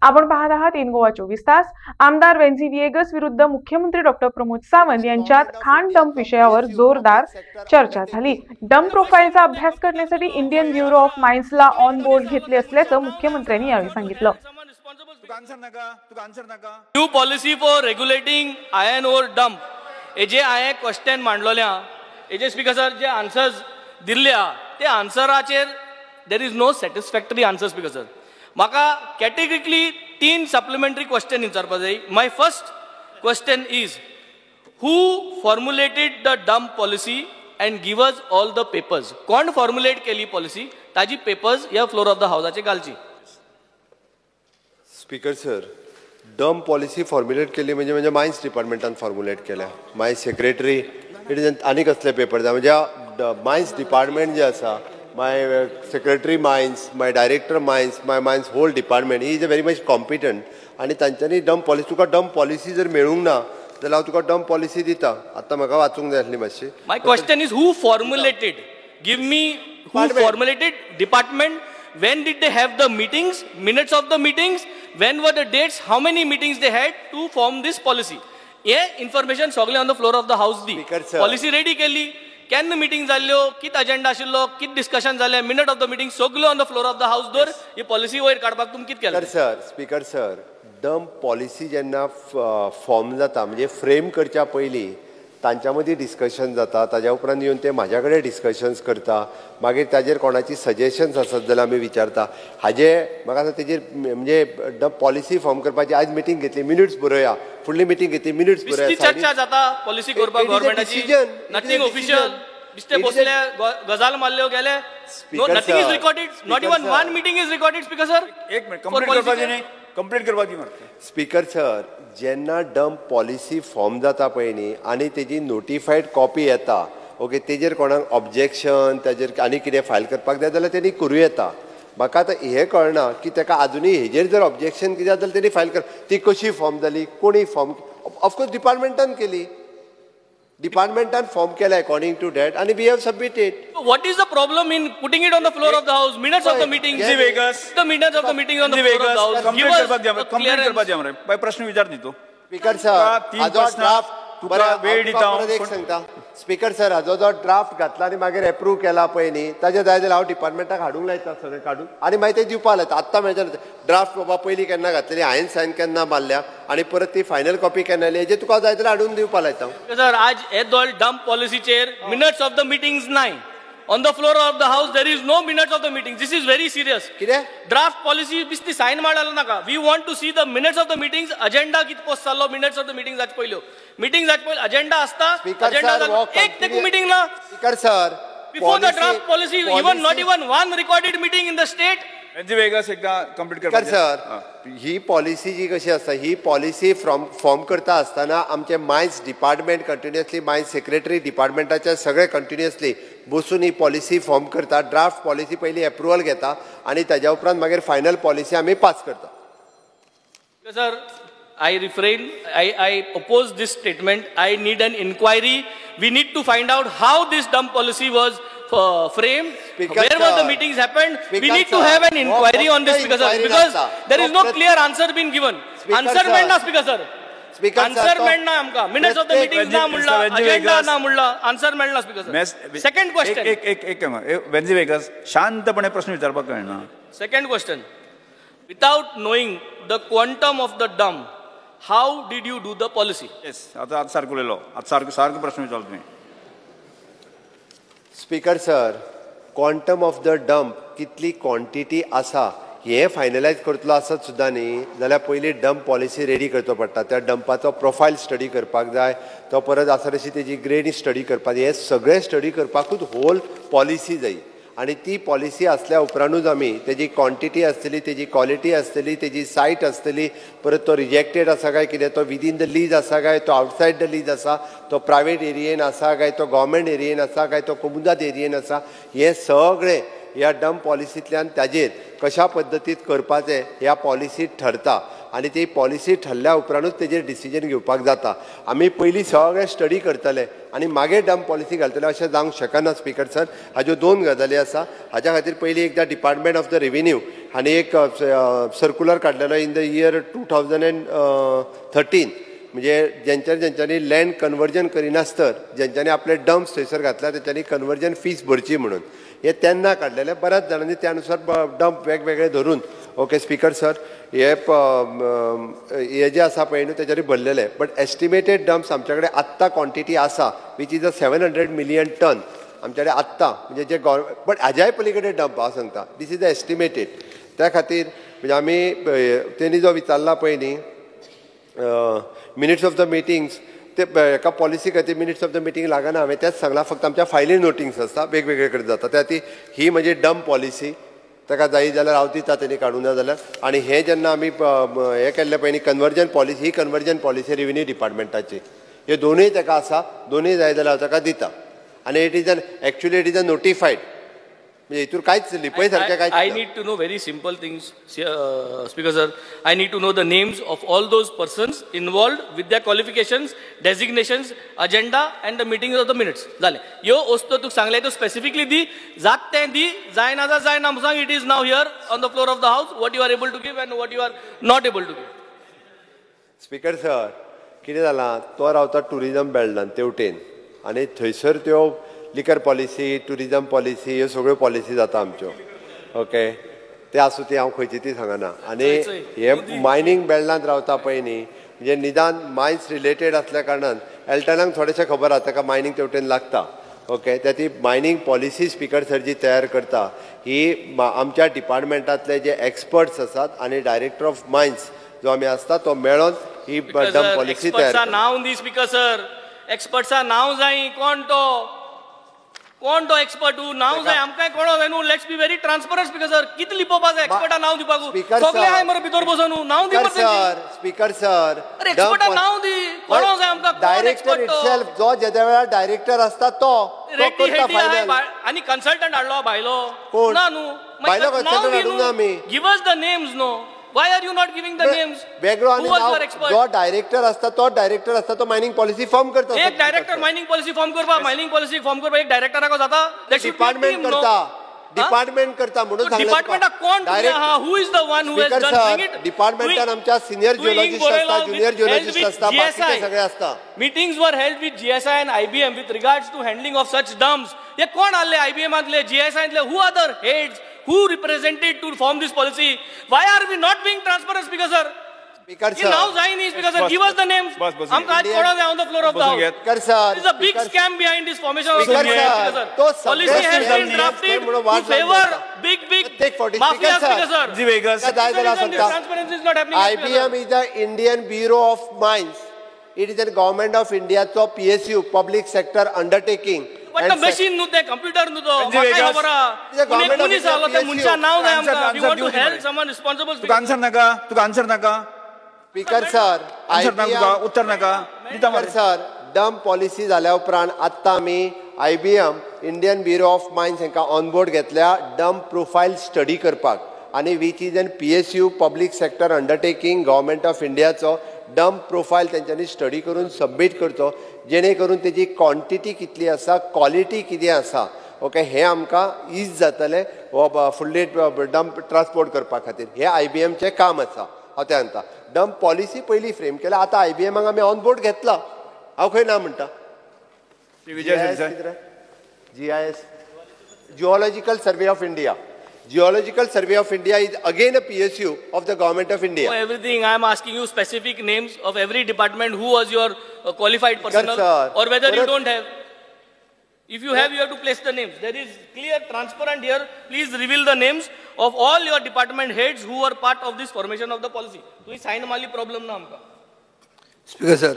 आपण पाहत आहात इन गोवा 24 तास। आमदार वेन्झी विएगस विरुद्ध मुख्यमंत्री डॉक्टर प्रमोद सावंत यांच्यात खाण डंप विषयावर जोरदार चर्चा झाली। डंप प्रोफाइलचा अभ्यास करण्यासाठी इंडियन ब्युरो ऑफ माइन्सला ऑन बोर्ड घेतले असल्याचं मुख्यमंत्र्यांनी यावेळी सांगितलं। New policy for regulating iron ore dump हे जे हांवें क्वेश्चन मांडलोल्या हेजे स्पीकर सर जे आन्सर्स दिल्ल्या ते आन्सराचेर there is no satisfactory answer speaker sir. म्हाका कॅटेगरिकली 3 सप्लिमेंटरी क्वेश्चन विचारपाक जाय। My first question is who formulated the dump policy and give us all the papers. कोण फॉर्म्युलेट केली पॉलिसी ताजी पेपर्स ह्या फ्लोर ऑफ द हाऊसाचेर घालची। Speaker sir, dump policy formulate केली म्हणजे मायन्स डिपार्टमेंटान फॉर्म्युलेट केल्या। माय सेक्रेटरी आनी कसले पेपर जाय म्हणजे मायन्स डिपार्टमेंट जे आसा my secretary mines, my director mines, my mines whole department, he is a very much competent. आणि तांच्यांनी डंप पॉलिसी तुका डंप पॉलिसी जर मेळूंक ना जाल्यार हांव तुका डंप पॉलिसी दिता। आतां म्हाका वाचूंक जाय आसली मातशी। My question is who formulated, give me who formulated department, when did they have the meetings, minutes of the meetings, when were the dates, how many meetings they had to form this policy। हे information सगळे on the floor of the house the. Policy ready केली, केन्ना meeting जाल्ल्यो, कित agenda आशिल्लो, कित discussion जालें, minute of the meeting सगळ्यो on the floor of the house दर ही पॉलिसी वयर काडपाक तुमी कित केलें? स्पीकर सर, डंप पॉलिसी जेन्ना फॉर्म जाता म्हणजे फ्रेम करच्या पयलीं तांच्या मदीं डिस्कशन जाता, ताज्या उपरांत येवन ते म्हाज्या कडेन डिस्कशन्स करता, मागीर ताजेर कोणाची सजेशन्स आसत जाल्यार आमी विचारता। हाजे म्हाका तेजेर म्हणजे डंप पॉलिसी फॉर्म करपाची आयज मिटींग घेतली, मिनिट्स बरया, फुडली मिटींग घेतली, मिनिट्स बरया, चर्चा जाता पॉलिसी करपाक गव्हर्नमेंटाची, नथिंग ऑफिशियल, बिस्ते बसले गजाल मारल्यो गेले, nothing is recorded, not even one meeting is recorded. Speaker sir, एक मिनिट कंप्लीट करपाक दी म्हाका। स्पीकर सर, जेन्ना डंप पॉलिसी फॉर्म जाता पळय न्ही आनी तेजी नोटिफायड कॉपी येता, ओके, तेजेर कोणाक ऑब्जेक्शन तेजेर आनी कितें फायल करपाक जाय जाल्यार तेणी करूं येता। म्हाका आतां हें कळना की ताका आजुनूय हेजेर जर ऑब्जेक्शन कितें जाल्यार तेणी फायल कर, ती कशी फॉर्म जाली, कोणी फॉर्म, ऑफकोर्स डिपार्टमेंटान केली, डिपार्टमेंटान फॉर्म केला अकॉर्डिंग टू डेट आणि we have submitted. What is the problem in putting it on the floor of the house, minutes of the meeting, the minutes of the meeting on the floor of the house, complete करपाक द्या मरे, bye प्रश्न विचार न्ही तो। Speaker sir, हाजो draft वेळ दिता सांगता। स्पीकर सर, हाजो जो ड्राफ्ट घातला आनी मागीर एप्रूव केला पळय न्ही, ताजे जाय जाल्यार हांव डिपार्टमेंटाक हाडूंक लायता सगळें काडून आनी मागीर ते दिवपा लायता। आत्तां मेळटा ड्राफ्ट बाबा पयलीं केन्ना घातलेली, हांवें सायन केन्ना मारल्या आनी परत ती फायनल कॉपी केन्ना येयली, हेजेर तुका जाय जाल्यार हाडून दिवपा लायता। सर, आज हे दोन डंप पॉलिसीचेर मिनिट्स ऑफ द मीटिंग्स नाय on the floor of the house, there is no minutes of the meeting. This is very serious. Draft policy बिस्ती sign मारला नाका। We want to see the minutes of the meetings, agenda कित post चाललो, minutes of the meetings आज पयल्यो, meetings आज पयल्यो agenda आसता, agenda एक तेकू meeting ना। Speaker sir, before the draft policy, even not even one recorded meeting in the state। वेन्झी विएगस एकदा कंप्लीट करपाक सर, ही पॉलिसी जी कशी आसता, ही पॉलिसी फॉर्म करता आसतना आमचे mines department continuously, mines secretary डिपार्टमेंटाचे सगळे कंटिन्युअसली बसून ही पॉलिसी फॉर्म करता, ड्राफ्ट पॉलिसी पयली अप्रुवल घेता आणि ताज्या उपरांत मागीर फायनल पॉलिसी आमी पास करता। Sir, I refrain, I oppose this statement. I need an inquiry. We need to find out how this dump policy was framed, where were the meetings happened. We need to have an inquiry on this, because there is no clear answer been given. Answer मेळना speaker sir, answer मेळना आमकां, minutes of the meetings ना म्हणला, agenda ना म्हणला, answer मेळना speaker sir. Second question, एक वेन्झी विएगस शांतपणे प्रश्न विचारपाक कळना। Second question, without knowing the quantum of the dump, how did you do the policy? Yes, आता सारको उलयलो, आता सारको प्रश्न विचारलो तुमी। Speaker sir, quantum of the dump कितली क्वॉन्टिटी आसा हे फायनलायज करतलो आसत सुद्दां न्ही जाल्यार पयलीं डंप पॉलिसी रेडी करचो पडटा। त्या डंपाचो प्रोफायल स्टडी करपाक जाय, तो परत आसा तशी तेजी ग्रेड स्टडी करपाक जाय, हे सगळें स्टडी करपाकूच होल पॉलिसी जाय आणि ती पॉलिसी असल्या उपरांतूच आमी तेजी क्वॉन्टिटी आसतली, तेजी क्वॉलिटी आसतली, तेजी सायट आसतली, परत तो रिजेक्टेड आसा काय कितें, तो विदीन द लीज आसा काय, तो आउटसायड द लीज आसा, तो प्रायवेट एरियेन आसा काय, तो गव्हर्मेंट एरियेन आसा काय, तो कमुदात एरियेन आसा, हे सगळें ह्या डंप पॉलिसींतल्यान ताजेर कशा पद्दतीत करपाचें ह्या पॉलिसींत ठरता आणि ती पॉलिसी ठरल्या उपरांतूच तेजेर डिसिजन घेवपाक जाता। आमी पयलीं सगळें स्टडी करतले आणि मागीर डंप पॉलिसी घालतले अशें जावंक शकना। स्पीकर सर, हाज्यो 2 गजाली आसा। हाज्या खातीर पयलीं एकदां डिपार्टमेंट ऑफ द रेव्हेन्यू हांणी एक सर्क्युलर काडलेलो इन द इयर 2013 म्हणजे ज्यांच्यांनी लँड कन्वर्जन करिनासतर ज्यांच्यांनी आपले डम्प्स थंयसर घातल्या तेंच्यांनी कन्वर्जन फीस भरची म्हणून हे तेन्ना काडलेले. बऱ्याच जाणांनी त्या अनुसार डम्प वेगवेगळे धरून ओके स्पीकर सर हे जे आसा पळय न्हू तेच्यानी भरलेले. बट एस्टिमेटेड डम्प्स आमचे कडेन आत्तां क्वॉन्टिटी आसा वीच इज 700 मिलियन टन आमचे कडेन आत्तां म्हणजे जे गव्हर्मेंट. बट हाज्याय पलीकडे डम्प हांव सांगता दीस इज द एस्टिमेटेड. त्या खातीर म्हणजे आमी तेणी जो विचारला पळय न्ही मिनिट्स ऑफ द मिटिंग्स ते एका पॉलिसी खातीर मिनिट्स ऑफ द मिटींग लागना. हांवें तेच सांगलां फक्त आमच्या फायली नोटिंग्स आसता वेगवेगळे कडेन जाता त्या ती ही म्हणजे डम्प पॉलिसी ताका जायी जाल्यार हांव दिता तेणी काडूं ना जाल्यार. आनी हें जेन्ना आमी हें केल्ले पळय न्ही कन्वर्जन पॉलिसी ही कन्वर्जन पॉलिसी रेव्हेन्यू डिपार्टमेंटाची हे दोनूय ताका आसा दोनूय जाय जाल्यार हांव ताका दिता. आनी it is actually it is a नोटिफायड म्हणजे हितूर कांयच लिपय सारकें कांयच. I need to know very simple things, Speaker sir. I need to know the names of all those persons involved with their qualifications, designations, agenda and the meetings of the minutes. जाले ह्यो वस्तू तुका सांगले तो specifically दी जात तें दी जायना जायना सांग. It is now here on the floor of the house what you are able to give and what you are not able to give. Speaker sir कितें जालां तो रावता टुरिजम बेल्टान तेवटेन आनी थंयसर त्यो लिकर पॉलिसी टुरिजम पॉलिसी ह्यो सगळ्यो पॉलिसी जाता आमच्यो ओके. ते आसूं ती हांव खंयची ती सांगना. आनी हे मायनींग बेल्टांत रावता पळय न्ही म्हणजे निदान मायन्स रिलेटेड आसल्या कारणान एल्टनाक थोडेशें खबर आसा ताका मायनींग तेवटेन लागता ओके. त्या ती मायनींग पॉलिसी स्पीकर सर जी तयार करता ही आमच्या डिपार्टमेंटांतले जे एक्सपर्ट्स आसात आनी डायरेक्टर ऑफ मायन्स जो आमी आसता तो मेळोन ही डम्प पॉलिसी तयार. नाव दी स्पीकर सर एक्सपर्ट्सा नाव जाय कोण तो एक्सपर्ट नाव जाय आमकां कळो जाय न्हू. Let's be very transparent speaker sir कितें लिपोवपाक जाय एक्सपर्टा नाव दिवपाक सगळे हाय मरे भितर बसून नाव दी स्पीकर सर एक्सपर्टा नाव दी कळो जाय आमकां डायरेक्टर इटसेल्फ जो जेद्या वेळार डायरेक्टर आसता तो करता फायनल. आनी कन्सल्टंट हाडलो भायलो कोण ना न्हू भायलो कन्सल्टंट हाडूंक ना आमी. Give us the names no. Why are you not giving the names? वेगळो आनी जो डायरेक्टर आसता तो डायरेक्टर आसता तो मायनींग पॉलिसी फॉर्म करता. एक डायरेक्टर मायनींग पॉलिसी फॉर्म करपा मायनींग पॉलिसी फॉर्म करपा एक डायरेक्टराक जाता. डिपार्टमेंट करता डिपार्टमेंट करता म्हणून डिपार्टमेंटाक कोण who is the one who has done it. डिपार्टमेंटान आमच्या सिनियर जिओलॉजिस्ट आसता ज्युनियर जिओलॉजिस्ट आसता बाकीचे सगळे आसता. Meetings were held with GSI and IBM with regards to handling of such dumps. हे कोण आले IBM आतले GSI आतले who other heads who represented to form this policy? Why are we not being transparent, Speaker sir? Speaker sir now sign is Speaker sir give us the names. आमकां आज कोण on the floor of the house. Speaker sir there is a big scam behind this formation of Speaker sir policy has been drafted to favor big mafia. Speaker sir ji वेगस transparency is not happening. IBM is the Indian Bureau of Mines. It is a government of India so PSU public sector undertaking. But the machine नु ते computer नु तो काय खबर आहे कुणी झालं ते मुंच्या नाव जाय आमकां. We want to help someone responsible. Tuka answer नाका स्पीकर सर उत्तर नाका स्पीकर सर डम्प पॉलिसी जाल्या उपरांत आत्तां आमी IBM Indian bureau of mines हांकां ऑनबोर्ड घेतल्या डम्प प्रोफायल स्टडी करपाक. आनी which is an PSU public sector undertaking government of इंडियाचो डम्प प्रोफायल तेंच्यांनी स्टडी करून सबमीट करचो जेणे करून तेजी क्वॉन्टिटी कितली आसा क्वॉलिटी कितें आसा ओके हें आमकां इज जातलें फुडले डम्प ट्रान्सपोर्ट करपा खातीर. हें IBMचें काम आसा. हांव तें सांगता डम्प पॉलिसी पयलीं फ्रेम केल्या आतां IBMाक आमी ऑन बोर्ड घेतला. हांव खंय ना म्हणटा. GIS geological survey of India. Geological Survey of India is again a PSU of the Government of India. For everything, I am asking you specific names of every department. Who was your qualified personnel, or whether you don't have. If you have, you have to place the names. There is clear, transparent here. Please reveal the names of all your department heads who were part of this formation of the policy. So, sign mali problem na amka. Speaker sir.